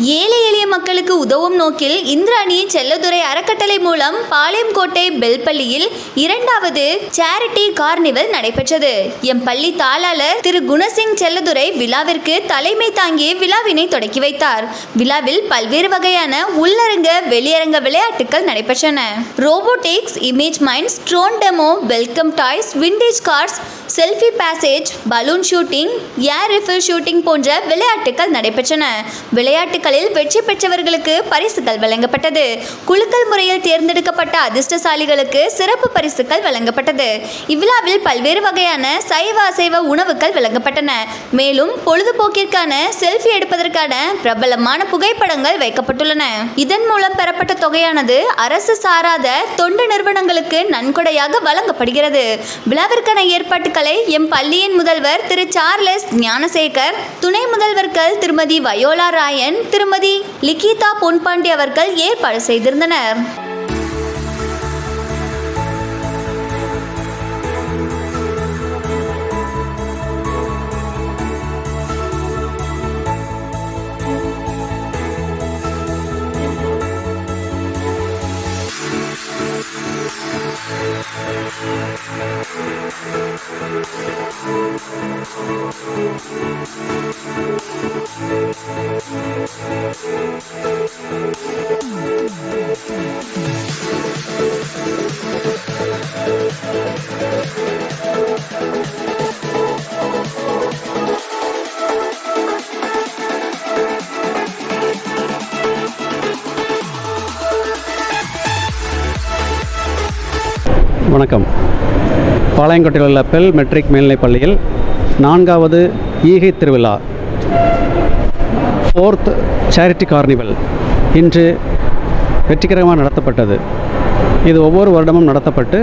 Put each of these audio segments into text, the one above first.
ஏழை எளிய மக்களுக்கு உதவும் நோக்கில் இந்திராணி செல்லதுரை அறக்கட்டளை மூலம் பாளையங்கோட்டை பெல்பள்ளியில் 2வது சேரிட்டி கார்னிவல் நடைபெற்றது. எம் பள்ளி தாளாளர் திரு குணசிங் செல்லதுரை விழாவிற்கு தலைமை தாங்கி விழாவினை தொடக்கி வைத்தார். விழாவில் பல்வேறு வகையான உள்ளரங்க வெளியரங்க விளையாட்டுகள் நடைபெற்றன. Robotics, image mines, drone demo, welcome toys, vintage cars, selfie passage, balloon shooting, air rifle shooting போன்ற விளையாட்டுகள் நடைபெற்றன. விளையாட்டுகளில் வெற்றி பெற்றவர்களுக்கு பரிசுகள் வழங்கப்பட்டது. குலுக்கல் முறையில் தேர்ந்தெடுக்கப்பட்ட அதிர்ஷ்டசாலிகளுக்கு சிறப்பு பரிசுகள் வழங்கப்பட்டது. இவ்விழாவில் பல்வேறு வகையான சைவ அசைவ உணவுகள் வழங்கப்பட்டன. மேலும் பொழுதுபோக்கிற்கான செல்ஃபி எடுப்பதற்கான பிரபலமான புகைப்படங்கள் வைக்கப்பட்டுள்ளன. இதன் மூலம் பெறப்பட்ட தொகையானது அரசு சாராத தொண்டு நிறுவனங்களுக்கு நன்கொடையாக வழங்கப்படுகிறது. விழாவிற்கான ஏற்பாட்டுகளை எம் பள்ளியின் முதல்வர் திரு சார்லஸ் ஞானசேகர், துணை முதல்வர்கள் திருமதி வயோலா ராயன், திருமதி லிகிதா பொன்பாண்டி அவர்கள் ஏற்பாடு செய்திருந்தனர். வணக்கம். பாளையங்கோட்டையில் உள்ள பெல் மெட்ரிக் மேல்நிலைப் பள்ளியில் 4வது ஈகை திருவிழா 4th சேரிட்டி கார்னிவல் இன்று வெற்றிகரமாக நடத்தப்பட்டது. இது ஒவ்வொரு வருடமும் நடத்தப்பட்டு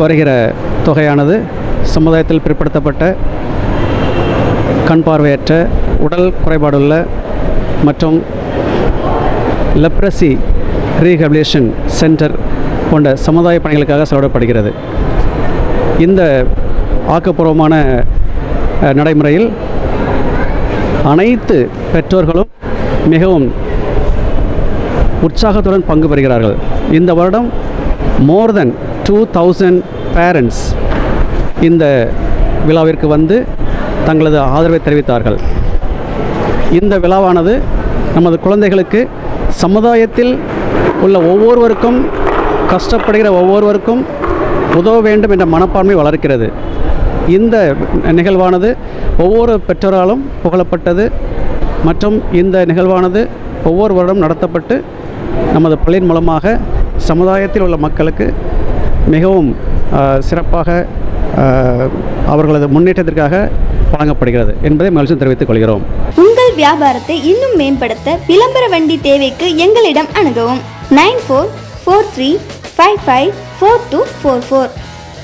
வருகிற தொகையானது சமுதாயத்தில் பிற்படுத்தப்பட்ட, கண் பார்வையற்ற, உடல் குறைபாடுள்ள மற்றும் லெப்ரசி ரீஹபிலிட்டேஷன் சென்டர் போன்ற சமுதாய பணிகளுக்காக செலவிடப்படுகிறது. இந்த ஆக்கப்பூர்வமான நடைமுறையில் அனைத்து பெற்றோர்களும் மிகவும் உற்சாகத்துடன் பங்கு பெறுகிறார்கள். இந்த வருடம் மோர் தென் 2000 பேரண்ட்ஸ் இந்த விழாவிற்கு வந்து தங்களது ஆதரவை தெரிவித்தார்கள். இந்த விழாவானது நமது குழந்தைகளுக்கு சமுதாயத்தில் உள்ள ஒவ்வொருவருக்கும், கஷ்டப்படுகிற ஒவ்வொருவருக்கும் உதவ வேண்டும் என்ற மனப்பான்மை வளர்க்கிறது. இந்த நிகழ்வானது ஒவ்வொரு பெற்றோராலும் புகழப்பட்டது மற்றும் இந்த நிகழ்வானது ஒவ்வொரு வருடம் நடத்தப்பட்டு நமது பள்ளியின் மூலமாக சமுதாயத்தில் உள்ள மக்களுக்கு மிகவும் சிறப்பாக அவர்களது முன்னேற்றத்திற்காக வழங்கப்படுகிறது என்பதை மகிழ்ச்சி தெரிவித்துக் கொள்கிறோம். உங்கள் வியாபாரத்தை இன்னும் மேம்படுத்த விளம்பர வண்டி தேவைக்கு எங்களிடம் அணுகவும். 9443554244